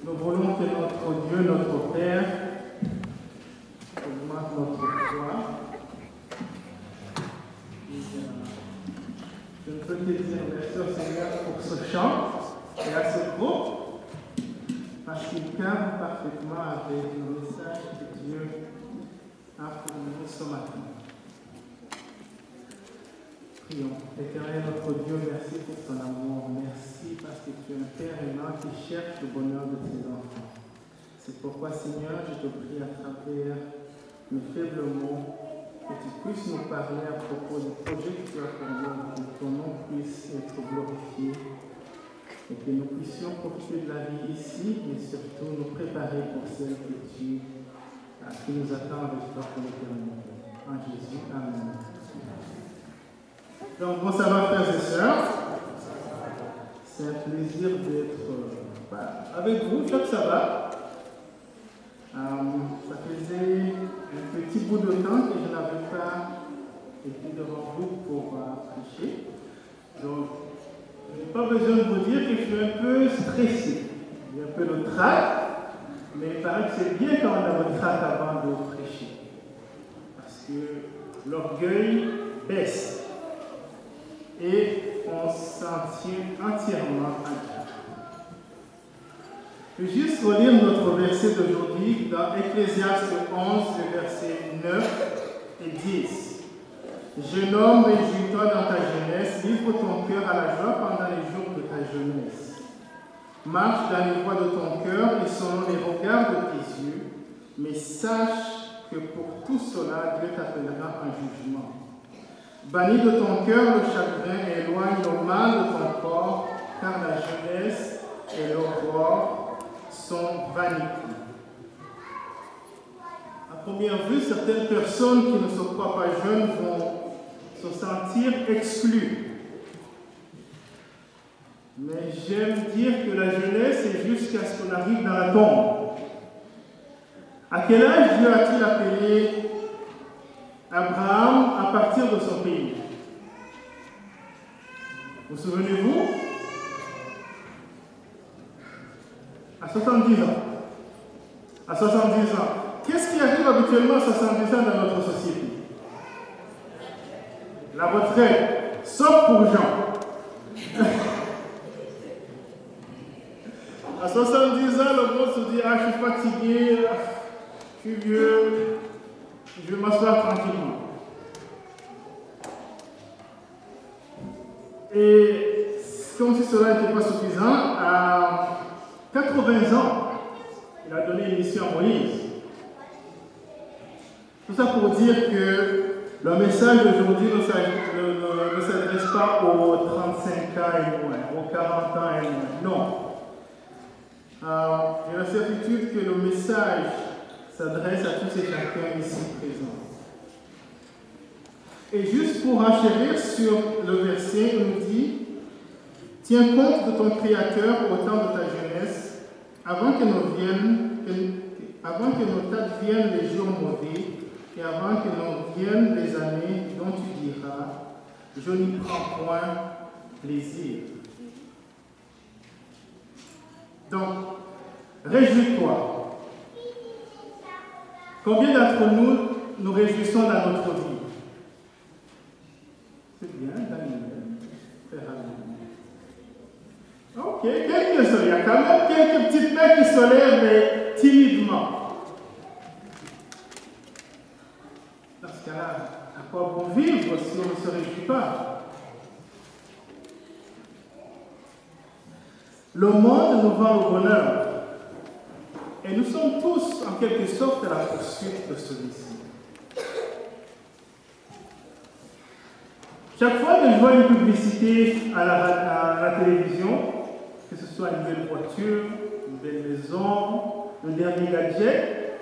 Nous voulons que notre Dieu, notre Père, augmente notre foi. Je ne peux que dire merci au Seigneur pour ce chant et à ce groupe, parce qu'il cadre parfaitement avec le message que Dieu a pour nous ce matin. Prions. Éternel notre Dieu, merci pour ton amour. Merci parce que tu es un Père aimant qui cherche le bonheur de tes enfants. C'est pourquoi, Seigneur, je te prie à travers mes faibles mots, que tu puisses nous parler à propos du projet que tu as pour nous, que ton nom puisse être glorifié et que nous puissions profiter de la vie ici, mais surtout nous préparer pour celle qui nous attend avec toi pour l'éternité. En Jésus, Amen. Donc, bon sabbat, frères et sœurs. C'est un plaisir d'être avec vous chaque sabbat. Ça faisait un petit bout de temps que je n'avais pas été devant vous pour prêcher. Donc, je n'ai pas besoin de vous dire que je suis un peu stressé. J'ai un peu le trac, mais il paraît que c'est bien quand on a le trac avant de prêcher. Parce que l'orgueil baisse. Et on s'en tient entièrement à Dieu. Je vais juste relire notre verset d'aujourd'hui dans Ecclésiaste 11, les versets 9 et 10. Jeune homme, réjouis-toi dans ta jeunesse, livre ton cœur à la joie pendant les jours de ta jeunesse. Marche dans les voies de ton cœur et selon les regards de tes yeux, mais sache que pour tout cela, Dieu t'appellera en jugement. Bannis de ton cœur le chagrin et éloigne le mal de ton corps, car la jeunesse et l'aurore sont vanité. À première vue, certaines personnes qui ne se croient pas jeunes vont se sentir exclues. Mais j'aime dire que la jeunesse est jusqu'à ce qu'on arrive dans la tombe. À quel âge Dieu a-t-il appelé Abraham à partir de son pays? Vous souvenez-vous? À 70 ans. À 70 ans. Qu'est-ce qui arrive habituellement à 70 ans dans notre société? La retraite, sauf pour Jean. À 70 ans, le monde se dit, je suis fatigué, je suis vieux, je vais m'asseoir tranquillement. Et comme si cela n'était pas suffisant, à 80 ans, il a donné une mission à Moïse. Tout ça pour dire que le message d'aujourd'hui ne s'adresse pas aux 35 ans et moins, aux 40 ans et moins. Non. J'ai la certitude que le message s'adresse à tous et chacun ici présents. Et juste pour enchérir sur le verset, il nous dit: tiens compte de ton Créateur au temps de ta jeunesse, avant que t'adviennent les jours mauvais, et avant que ne viennent les années dont tu diras, je n'y prends point plaisir. Donc, réjouis-toi. Combien d'entre nous nous réjouissons dans notre vie? C'est bien, Daniel. Ok, quelques-uns. Il y a quand même quelques petites mains qui se lèvent, mais timidement. Dans ce cas-là, à quoi bon vivre si on ne se réjouit pas? Le monde nous vend le bonheur. Et nous sommes tous, en quelque sorte, à la poursuite de celui-ci. Chaque fois que je vois une publicité à la télévision, que ce soit une belle voiture, une belle maison, le dernier gadget,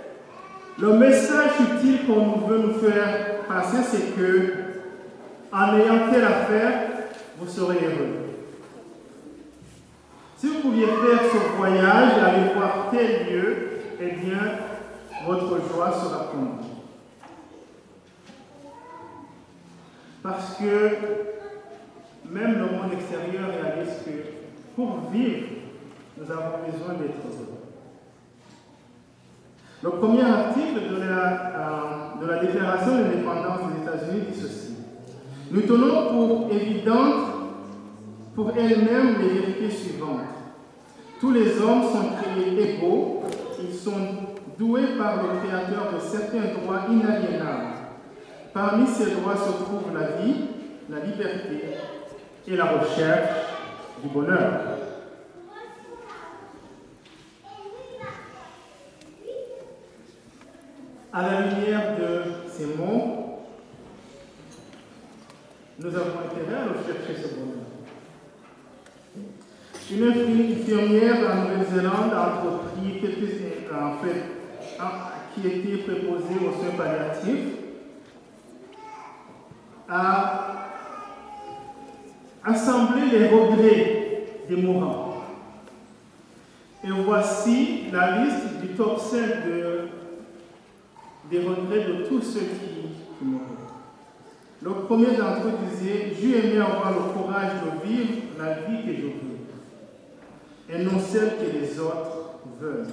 le message utile qu'on veut nous faire passer, c'est que, en ayant telle affaire, vous serez heureux. Si vous pouviez faire ce voyage et aller voir tel lieu, eh bien, votre joie sera comblée. Parce que même le monde extérieur réalise que pour vivre, nous avons besoin d'être heureux. Le premier article de la Déclaration de l'indépendance des États-Unis dit ceci. Nous tenons pour évidente pour elle-même les vérités suivantes. Tous les hommes sont créés égaux, ils sont doués par le Créateur de certains droits inaliénables. Parmi ces droits se trouvent la vie, la liberté et la recherche du bonheur. À la lumière de ces mots, nous avons intérêt à rechercher ce bonheur. Une infirmière en Nouvelle-Zélande a entrepris qui était préposée aux soins palliatifs, a assemblé les regrets des mourants. Et voici la liste du top 5 des regrets de tous ceux qui mourent. Le premier d'entre eux disait « J'eus aimé avoir le courage de vivre la vie que je veux, et non celle que les autres veulent. »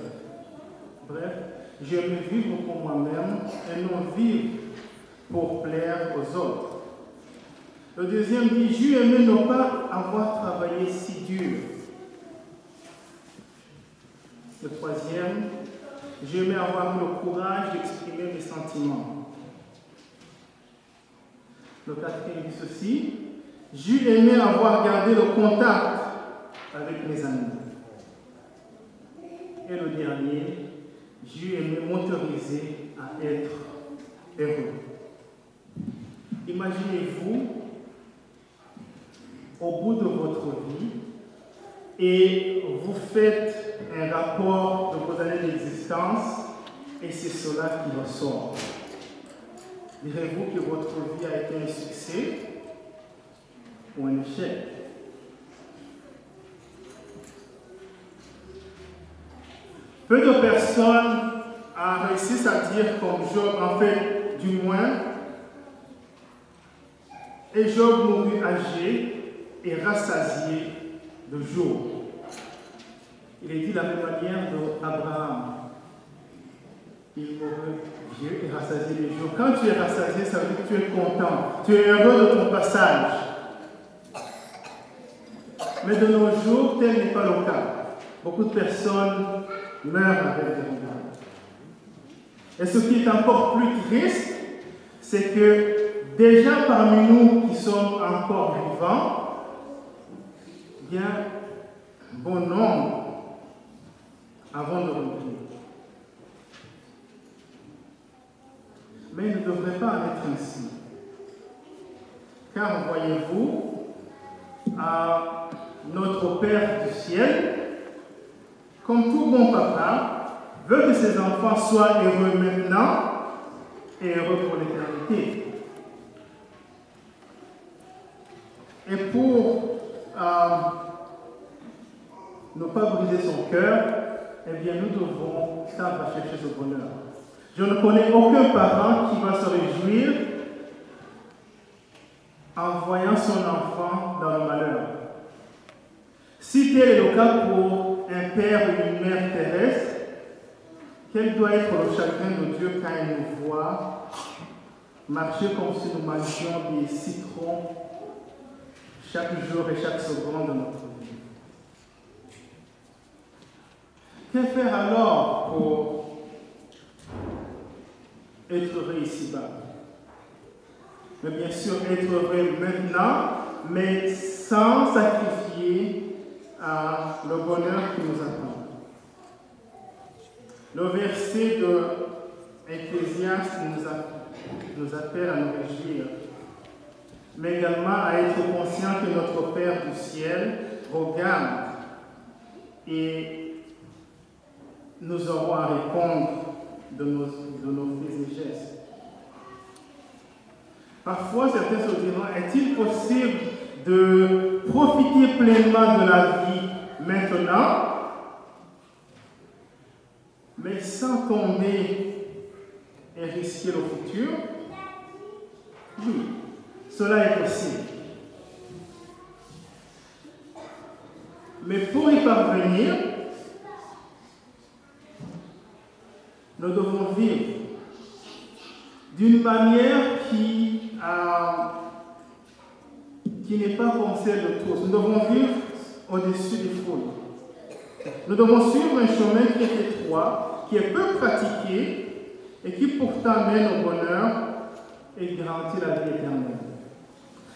Bref, j'aime vivre pour moi-même et non vivre pour plaire aux autres. Le deuxième dit « J'eus aimé ne pas avoir travaillé si dur. » Le troisième, j'ai aimé avoir le courage d'exprimer mes sentiments. Le quatrième dit ceci, j'ai aimé avoir gardé le contact avec mes amis. Et le dernier, j'ai aimé m'autoriser à être heureux. Imaginez-vous au bout de votre vie et vous faites un rapport de vos années d'existence et c'est cela qui ressort. Direz-vous que votre vie a été un succès ou un échec? Peu de personnes réussissent à dire comme Job, en fait, du moins, et Job mourut âgé et rassasié de jours. Il est dit de la même manière d'Abraham. Il mourut vieux et rassasié de jours. Quand tu es rassasié, ça veut dire que tu es content. Tu es heureux de ton passage. Mais de nos jours, tel n'est pas le cas. Beaucoup de personnes meurent avec des regards. Et ce qui est encore plus triste, c'est que déjà parmi nous qui sommes encore vivants, bien bon nombre avons de regrets. Mais il ne devrait pas en être ainsi. Car voyez-vous, notre Père du ciel, comme tout bon papa, veut que ses enfants soient heureux maintenant et heureux pour l'éternité. Et pour ne pas briser son cœur, eh bien nous devons tendre à chercher ce bonheur. Je ne connais aucun parent qui va se réjouir en voyant son enfant dans le malheur. Si tel est le cas pour un père ou une mère terrestre, quel doit être le chagrin de Dieu quand il nous voit marcher comme si nous mangions des citrons chaque jour et chaque seconde de notre vie. Que faire alors pour être heureux ici-bas? Mais bien sûr, être heureux maintenant, mais sans sacrifier le bonheur qui nous attend. Le verset de Ecclésiaste nous appelle à nous réjouir, mais également à être conscient que notre Père du ciel regarde et nous aurons à répondre de nos faits et gestes. Parfois, certains se diront, est-il possible de profiter pleinement de la vie maintenant, mais sans tomber et risquer le futur? Oui, cela est possible. Mais pour y parvenir, nous devons vivre d'une manière qui n'est pas comme celle de tous. Nous devons vivre au-dessus des foules. Nous devons suivre un chemin qui est étroit, qui est peu pratiqué et qui pourtant mène au bonheur et garantit la vie éternelle.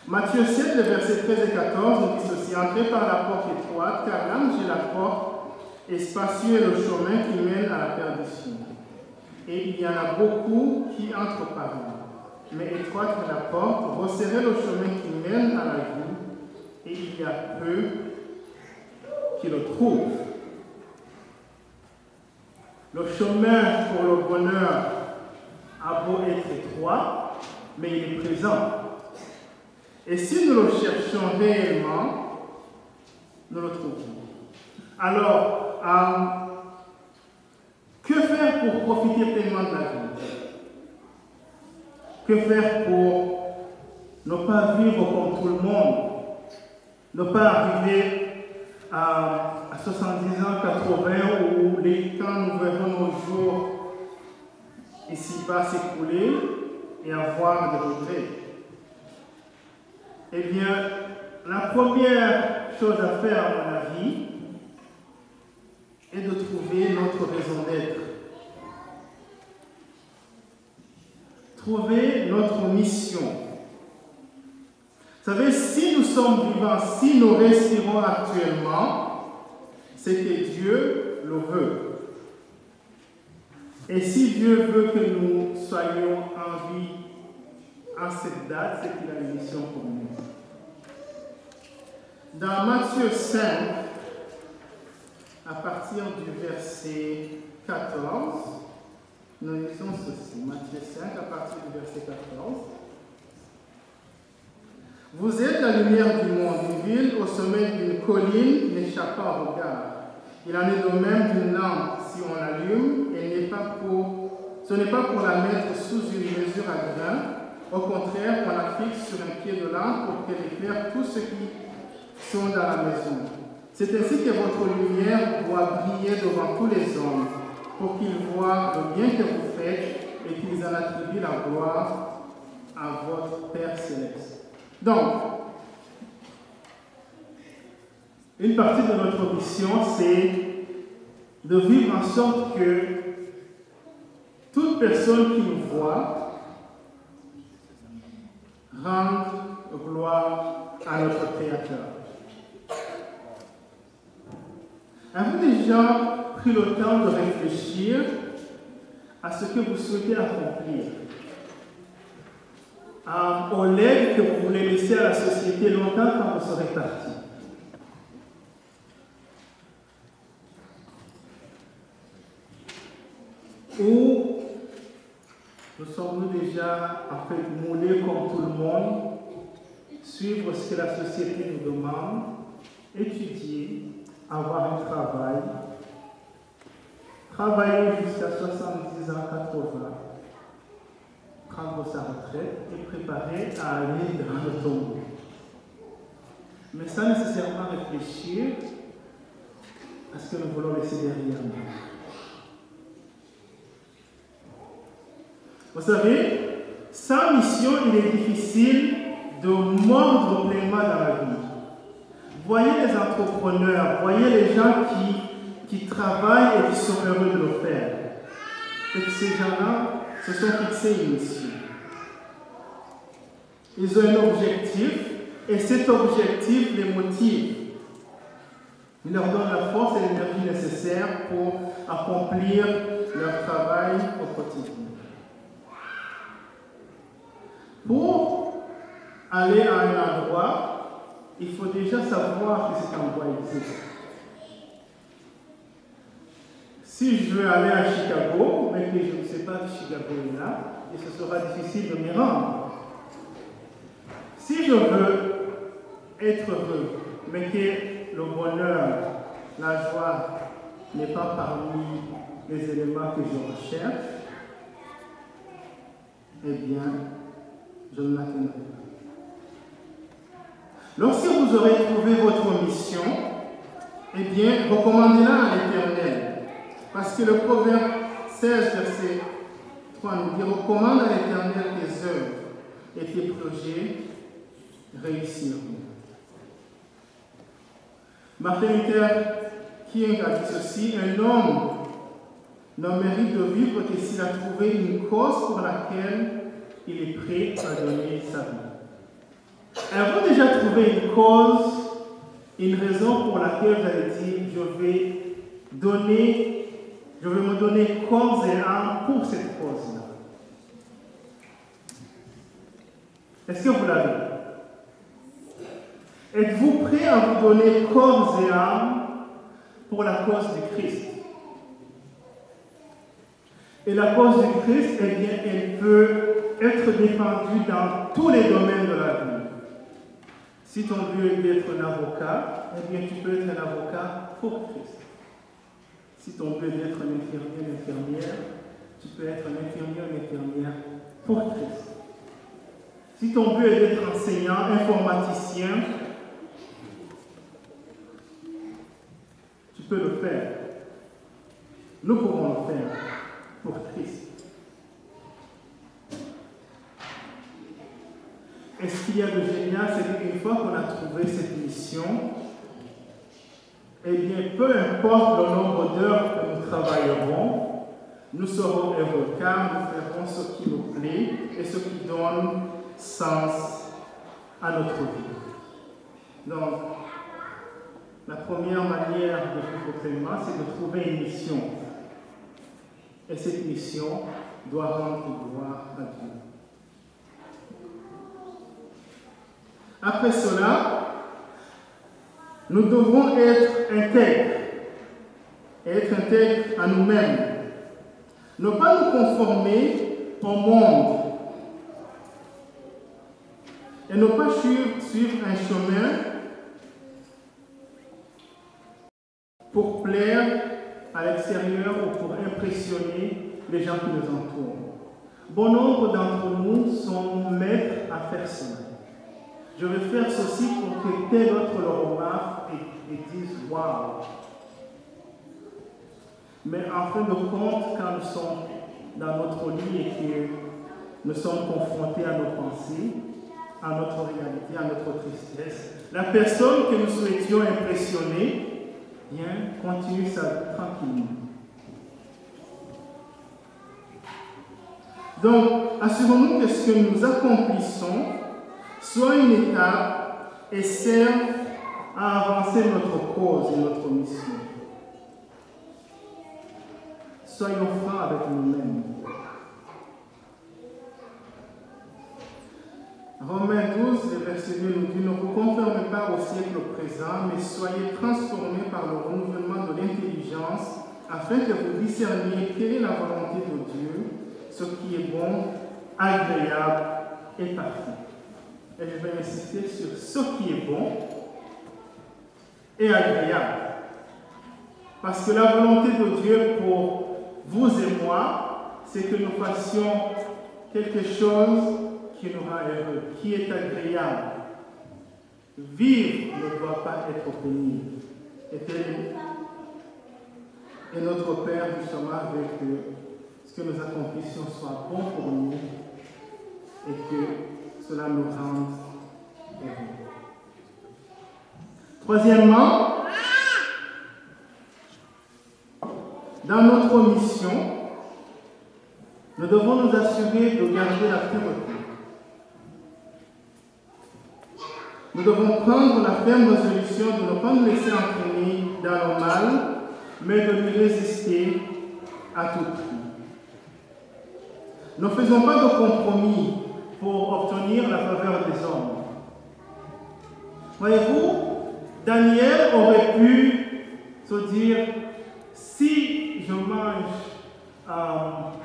Matthieu 7, le verset 13 et 14 nous dit ceci: entrez par la porte étroite, car large est la porte et spacieux est le chemin qui mène à la perdition. Et il y en a beaucoup qui entrent par là. Mais étroite est la porte, resserrez le chemin qui mène à la vie, et il y a peu qui le trouvent. Le chemin pour le bonheur a beau être étroit, mais il est présent. Et si nous le cherchons réellement, nous le trouvons. Alors, que faire pour profiter pleinement de la vie? Que faire pour ne pas vivre comme tout le monde? Ne pas arriver à 70 ans, 80, où les temps nous verrons nos jours ici-bas s'écouler et avoir des regrets. Eh bien, la première chose à faire, à mon avis, est de trouver notre raison d'être. Trouver notre mission. Vous savez, si nous sommes vivants, si nous respirons actuellement, c'est que Dieu le veut. Et si Dieu veut que nous soyons en vie à cette date, c'est qu'il a une mission pour nous. Dans Matthieu 5, à partir du verset 14, nous lisons ceci. Matthieu 5, à partir du verset 14. Vous êtes la lumière du monde, une ville au sommet d'une colline n'échappe pas au regard. Il en est de même d'une lampe, si on l'allume, ce n'est pas pour la mettre sous une mesure à grain. Au contraire, on la fixe sur un pied de lampe pour qu'elle éclaire tous ceux qui sont dans la maison. C'est ainsi que votre lumière doit briller devant tous les hommes, pour qu'ils voient le bien que vous faites et qu'ils en attribuent la gloire à votre Père céleste. Donc, une partie de notre mission, c'est de vivre en sorte que toute personne qui nous voit rende gloire à notre Créateur. Avez-vous déjà pris le temps de réfléchir à ce que vous souhaitez accomplir, au legs que vous voulez laisser à la société longtemps quand vous serez parti? Ou nous sommes-nous déjà en fait moulés comme tout le monde, suivre ce que la société nous demande, étudier, avoir un travail, travailler jusqu'à 70 ans, 80, prendre sa retraite et préparer à aller dans le tombeau. Mais sans nécessairement réfléchir à ce que nous voulons laisser derrière nous. Vous savez, sans mission, il est difficile de mordre pleinement dans la vie. Voyez les entrepreneurs, voyez les gens qui travaillent et qui sont heureux de le faire. Et que ces gens-là se sont fixés une mission. Ils ont un objectif et cet objectif les motive. Il leur donne la force et l'énergie nécessaires pour accomplir leur travail au quotidien. Pour aller à un endroit, il faut déjà savoir que cet endroit existe. Si je veux aller à Chicago, mais que je ne sais pas que Chicago est là, et ce sera difficile de m'y rendre. Si je veux être heureux, mais que le bonheur, la joie n'est pas parmi les éléments que je recherche, eh bien, je ne l'atteindrai pas. Lorsque vous aurez trouvé votre mission, eh bien, recommandez-la à l'Éternel. Parce que le proverbe 16, verset 3 nous dit: recommande à l'Éternel tes œuvres et tes projets réussiront. Martin Luther King a dit ceci: un homme ne mérite de vivre que s'il a trouvé une cause pour laquelle il est prêt à donner sa vie. Avez-vous déjà trouvé une cause, une raison pour laquelle vous avez dit: je vais me donner corps et âme pour cette cause-là? Est-ce que vous l'avez? Êtes-vous prêt à vous donner corps et âme pour la cause du Christ? Et la cause du Christ, eh bien, elle peut être défendue dans tous les domaines de la vie. Si ton but est d'être un avocat, eh bien, tu peux être un avocat pour Christ. Si ton but est d'être un infirmier, une infirmière, tu peux être un infirmier, une infirmière pour Christ. Si ton but est d'être enseignant, informaticien, tu peux le faire. Nous pouvons le faire pour Christ. Et ce qu'il y a de génial, c'est qu'une fois qu'on a trouvé cette mission, eh bien, peu importe le nombre d'heures que nous travaillerons, nous serons heureux car nous ferons ce qui nous plaît et ce qui donne sens à notre vie. Donc, la première manière de vivre pleinement, c'est de trouver une mission. Et cette mission doit rendre gloire à Dieu. Après cela, nous devons être intègres. Et être intègres à nous-mêmes. Ne pas nous conformer au monde. Et ne pas suivre un chemin pour plaire à l'extérieur ou pour impressionner les gens qui nous entourent. Bon nombre d'entre nous sont maîtres à faire cela. Je vais faire ceci pour que tel autre le remarque et dise « Waouh !» Mais en fin de compte, quand nous sommes dans notre lit et que nous sommes confrontés à nos pensées, à notre réalité, à notre tristesse, la personne que nous souhaitions impressionner, bien, continue sa vie tranquillement. Donc, assurons-nous que ce que nous accomplissons soit une étape et serve à avancer notre cause et notre mission. Soyons francs avec nous-mêmes. Romains 12, verset 2 nous dit: ne vous conformez pas au siècle présent, mais soyez transformés par le renouvellement de l'intelligence, afin que vous discerniez quelle est la volonté de Dieu, ce qui est bon, agréable et parfait. Et je vais insister sur ce qui est bon et agréable. Parce que la volonté de Dieu pour vous et moi, c'est que nous fassions quelque chose qui nous rend heureux, qui est agréable. Vivre ne doit pas être pénible. Et notre Père, justement, veut que ce que nous accomplissions soit bon pour nous et que cela nous rende heureux. Troisièmement, dans notre mission, nous devons nous assurer de garder la pureté. Nous devons prendre la ferme résolution de ne pas nous laisser entraîner dans le mal, mais de lui résister à tout prix. Ne faisons pas de compromis pour obtenir la faveur des hommes. Voyez-vous, Daniel aurait pu se dire: si je mange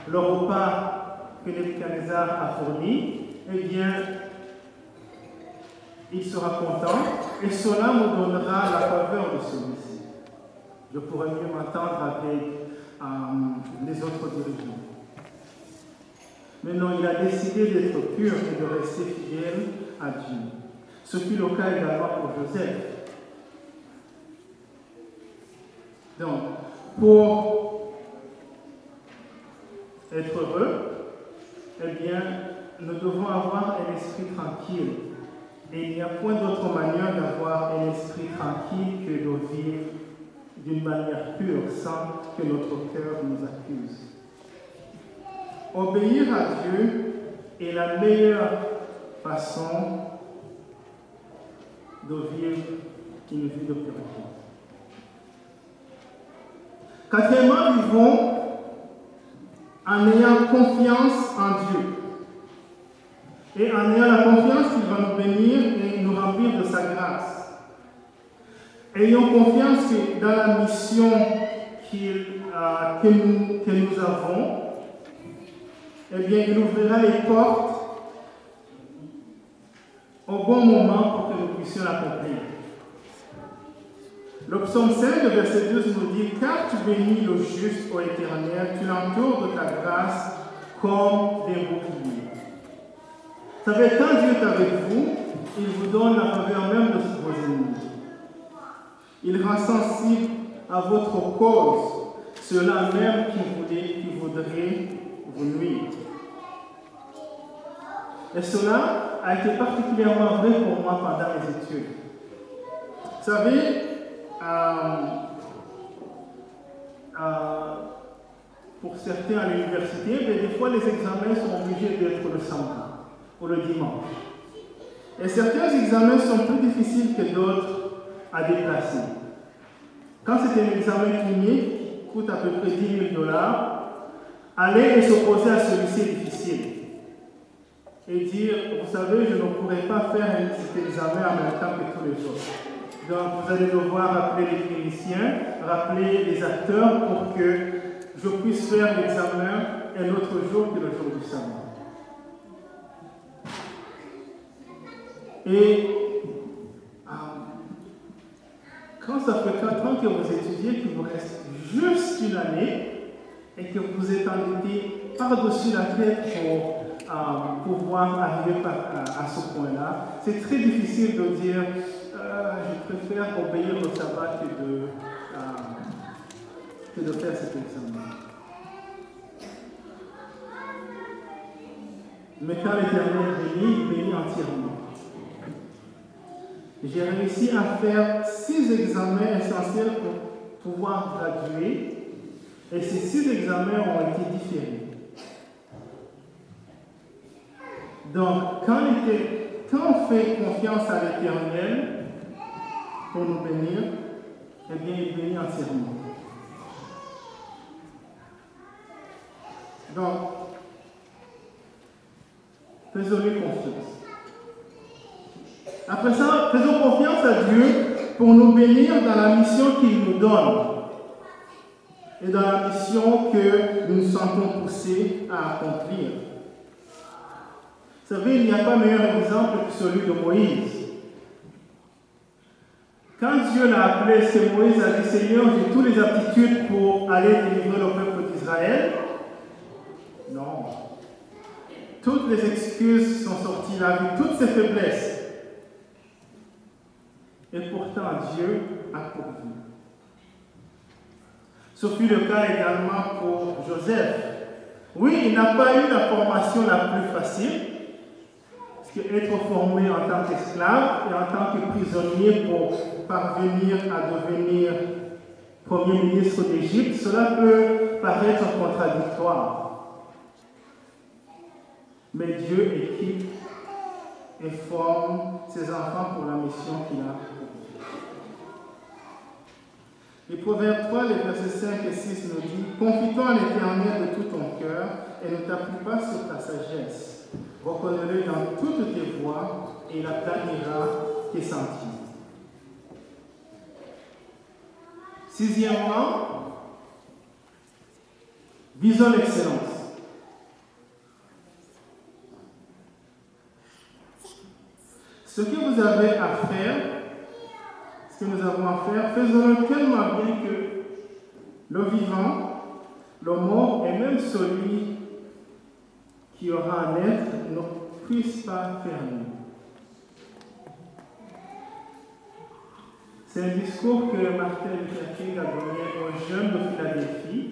le repas que Nebuchadnezzar a fourni, eh bien, il sera content et cela me donnera la faveur de celui-ci. Je pourrais mieux m'entendre avec les autres dirigeants. Mais non, il a décidé d'être pur et de rester fidèle à Dieu. Ce fut le cas également pour Joseph. Donc, pour être heureux, eh bien, nous devons avoir un esprit tranquille. Et il n'y a point d'autre manière d'avoir un esprit tranquille que de vivre d'une manière pure, sans que notre cœur nous accuse. Obéir à Dieu est la meilleure façon de vivre une vie de pureté. Quatrièmement, vivons en ayant confiance en Dieu. Et en ayant la confiance qu'il va nous bénir et nous remplir de sa grâce. Ayons confiance que dans la mission que nous avons, eh bien, il ouvrira les portes au bon moment pour que nous puissions l'accomplir. Le psaume 5, verset 12 nous dit « Car tu bénis le juste, ô Éternel, tu l'entoures de ta grâce comme des boucliers. » Vous savez, quand Dieu est avec vous, il vous donne la faveur même de vos ennemis. Il rend sensible à votre cause, ceux-là même qui voudraient vous nuire. Et cela a été particulièrement vrai pour moi pendant mes études. Vous savez, pour certains à l'université, des fois les examens sont obligés d'être le samedi ou le dimanche. Et certains examens sont plus difficiles que d'autres à déplacer. Quand c'est un examen clinique qui coûte à peu près $10 000, aller et s'opposer à celui-ci est difficile. Et dire, vous savez, je ne pourrais pas faire cet examen en même temps que tous les autres. Donc, vous allez devoir appeler les cliniciens, rappeler les acteurs pour que je puisse faire l'examen un autre jour que le jour du samedi. Et quand ça fait 4 ans que vous étudiez, qu'il vous reste juste une année et que vous êtes endetté par-dessus la tête pour pouvoir arriver à ce point-là, c'est très difficile de dire je préfère obéir au sabbat que de faire cet examen. Mais quand l'Éternel bénit, il bénit entièrement. J'ai réussi à faire 6 examens essentiels pour pouvoir graduer, et ces 6 examens ont été différés. Donc, quand on fait confiance à l'Éternel pour nous bénir, eh bien, il bénit entièrement. Donc, faisons-lui confiance. Après ça, faisons confiance à Dieu pour nous bénir dans la mission qu'il nous donne et dans la mission que nous nous sentons poussés à accomplir. Vous savez, il n'y a pas meilleur exemple que celui de Moïse. Quand Dieu l'a appelé, c'est Moïse a dit, Seigneur, j'ai toutes les aptitudes pour aller délivrer le peuple d'Israël. Non. Toutes les excuses sont sorties là, avec toutes ses faiblesses. Et pourtant, Dieu a pourvu. Ce fut le cas également pour Joseph. Oui, il n'a pas eu la formation la plus facile, parce qu'être formé en tant qu'esclave et en tant que prisonnier pour parvenir à devenir premier ministre d'Égypte, cela peut paraître contradictoire. Mais Dieu équipe et forme ses enfants pour la mission qu'il a. Les Proverbes 3, les versets 5 et 6 nous dit « Confie-toi à l'Éternel de tout ton cœur et ne t'appuie pas sur ta sagesse. Reconnais-le dans toutes tes voies et il aplanira tes sentiers. » Sixièmement, visons l'excellence. Ce que vous avez à faire, ce que nous avons à faire, faisons-le tellement bien que le vivant, le mort et même celui qui aura à naître ne puisse pas faire mieux. C'est un discours que Martin Luther King a donné aux jeunes de Philadelphie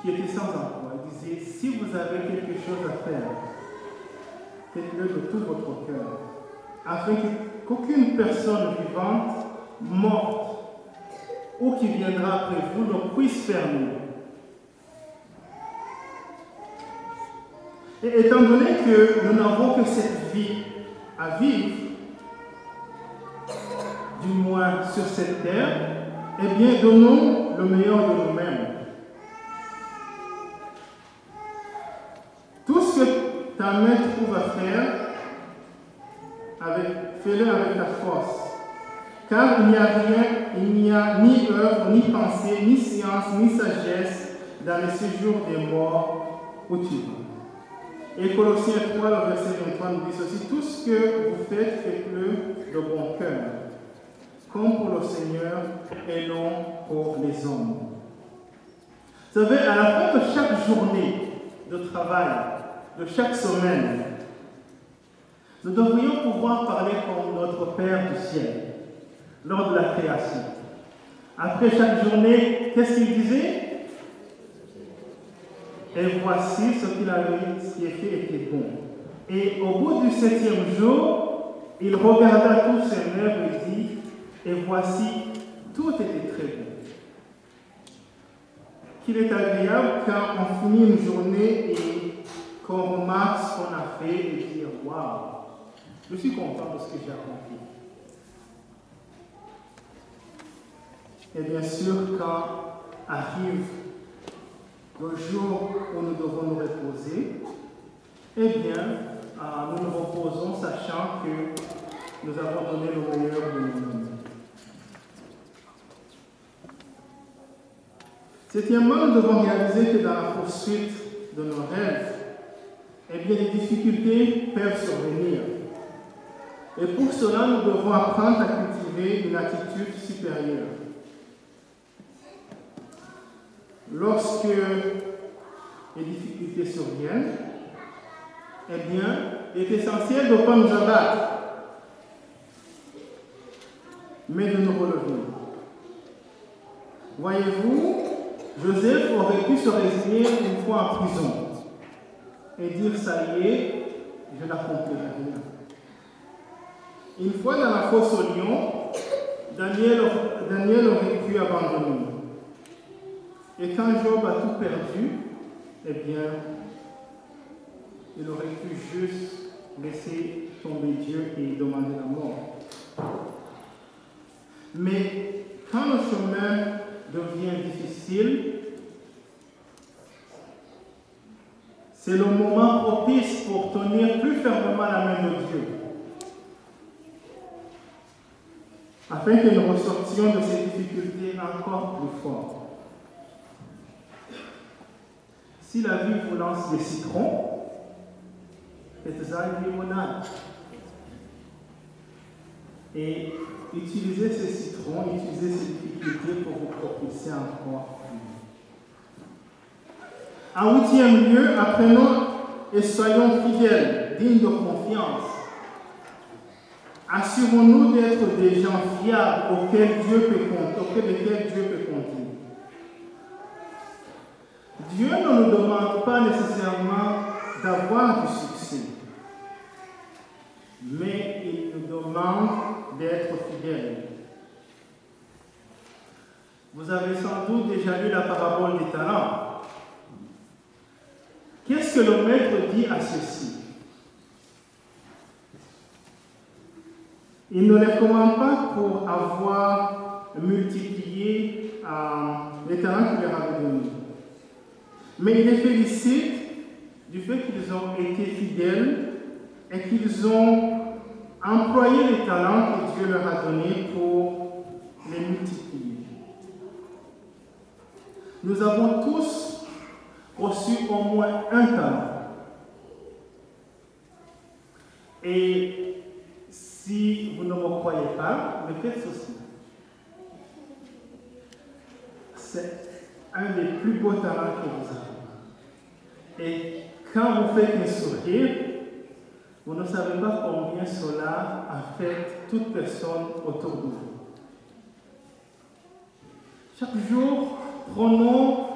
qui était sans emploi. Il disait, si vous avez quelque chose à faire, faites-le de tout votre cœur, afin qu'aucune personne vivante, morte, ou qui viendra après vous ne puisse faire mieux. Et étant donné que nous n'avons que cette vie à vivre, du moins sur cette terre, eh bien, donnons le meilleur de nous-mêmes. Tout ce que ta main trouve à faire, fais-le avec ta force. Car il n'y a rien, il n'y a ni œuvre, ni pensée, ni science, ni sagesse dans le séjour des morts où tu vas. Et Colossiens 3, le verset 23 nous dit ceci, tout ce que vous faites, faites-le de bon cœur, comme pour le Seigneur et non pour les hommes. Vous savez, à la fin de chaque journée de travail, de chaque semaine, nous devrions pouvoir parler comme notre Père du ciel, lors de la création. Après chaque journée, qu'est-ce qu'il disait? Et voici ce qu'il avait, ce qui est fait était bon. Et au bout du 7e jour, il regarda tous ses œuvres et dit, et voici, tout était très bon. Qu'il est agréable quand on finit une journée et qu'on remarque ce qu'on a fait et dire, waouh, je suis content de ce que j'ai accompli. Et bien sûr, quand arrive le jour où nous devons nous reposer, eh bien, nous nous reposons sachant que nous avons donné le meilleur de nous-mêmes. Septièmement, nous devons réaliser que dans la poursuite de nos rêves, eh bien, des difficultés peuvent survenir. Et pour cela, nous devons apprendre à cultiver une attitude supérieure. Lorsque les difficultés surviennent, eh bien, il est essentiel de ne pas nous abattre, mais de nous relever. Voyez-vous, Joseph aurait pu se résigner une fois en prison et dire, ça y est, je n'accomplirai rien. Une fois dans la fosse au lion, Daniel aurait pu abandonner. Et quand Job a tout perdu, eh bien, il aurait pu juste laisser tomber Dieu et demander la mort. Mais quand le chemin devient difficile, c'est le moment propice pour tenir plus fermement la main de Dieu, afin que nous ressortions de ces difficultés encore plus fortes. Si la vie vous lance des citrons, faites-en une limonade. Et utilisez ces citrons, utilisez ces difficultés pour vous propulser encore plus. En 8e lieu, apprenons et soyons fidèles, dignes de confiance. Assurons-nous d'être des gens fiables auxquels Dieu peut compter. Dieu ne nous demande pas nécessairement d'avoir du succès, mais il nous demande d'être fidèles. Vous avez sans doute déjà lu la parabole des talents. Qu'est-ce que le maître dit à ceux-ci? Il ne les commande pas pour avoir multiplié les talents qu'il leur avait donnés. Mais il les félicite du fait qu'ils ont été fidèles et qu'ils ont employé les talents que Dieu leur a donnés pour les multiplier. Nous avons tous reçu au moins un talent. Et si vous ne me croyez pas, mais faites ceci. C'est un des plus beaux talents que vous avez. Et quand vous faites un sourire, vous ne savez pas combien cela affecte toute personne autour de vous. Chaque jour, prenons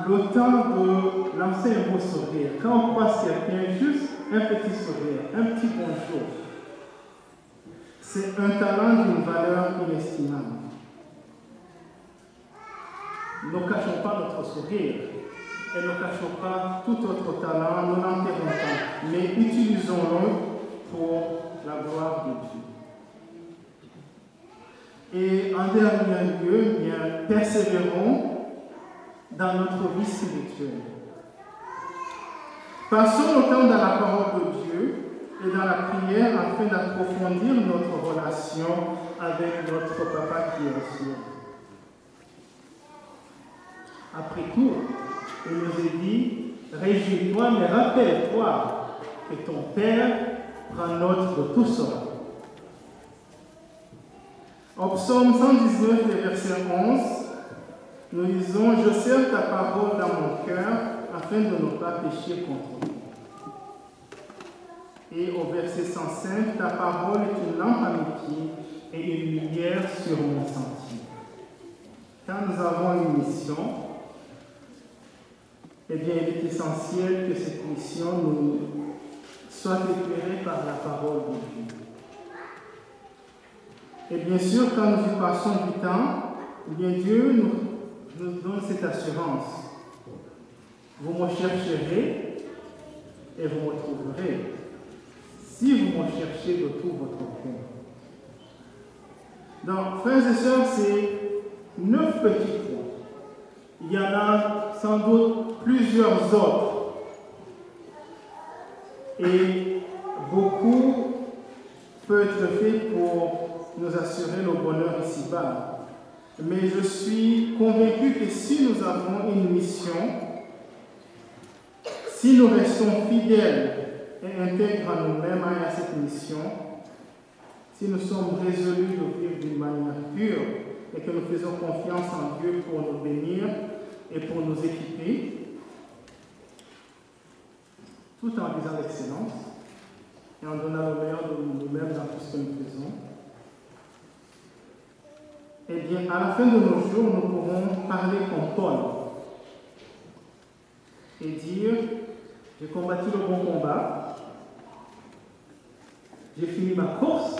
le temps de lancer un beau sourire. Quand on croise quelqu'un, juste un petit sourire, un petit bonjour. C'est un talent d'une valeur inestimable. Ne cachons pas notre sourire et ne cachons pas tout autre talent, ne l'enterrons pas, mais utilisons-le pour la gloire de Dieu. Et en dernier lieu, bien, persévérons dans notre vie spirituelle. Passons le temps dans la parole de Dieu et dans la prière afin d'approfondir notre relation avec notre Papa qui est au ciel. Après tout, il nous est dit, réjouis-toi, mais rappelle-toi que ton Père prend note de tout cela. Au psaume 119, verset 11, nous lisons, je serre ta parole dans mon cœur afin de ne pas pécher contre toi. Et au verset 105, ta parole est une lampe à mes pieds et une lumière sur mon sentier. Quand nous avons une mission, eh bien, il est essentiel que cette mission nous soit éclairée par la parole de Dieu. Et bien sûr, quand nous y passons du temps, eh bien, Dieu nous donne cette assurance. Vous me chercherez et vous me trouverez, si vous me cherchez de tout votre cœur. Donc, frères et sœurs, c'est 9 petits points. Il y en a sans doute plusieurs autres. Et beaucoup peut être fait pour nous assurer le bonheur ici-bas. Mais je suis convaincu que si nous avons une mission, si nous restons fidèles et intègres à nous-mêmes à cette mission, si nous sommes résolus de vivre d'une manière pure et que nous faisons confiance en Dieu pour nous bénir et pour nous équiper, tout en visant l'excellence et en donnant le meilleur de nous-mêmes dans tout ce que nous faisons, eh bien, à la fin de nos jours, nous pourrons parler comme Paul et dire, j'ai combattu le bon combat, j'ai fini ma course,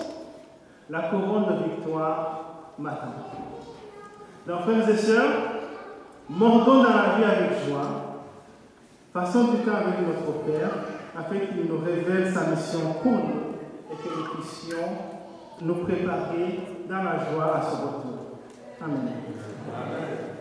la couronne de victoire m'attend. Donc, frères et sœurs, mordons dans la vie avec joie, passons du temps avec notre Père, afin qu'il nous révèle sa mission pour nous et que nous puissions nous préparer dans la joie à ce retour. Amen. Amen.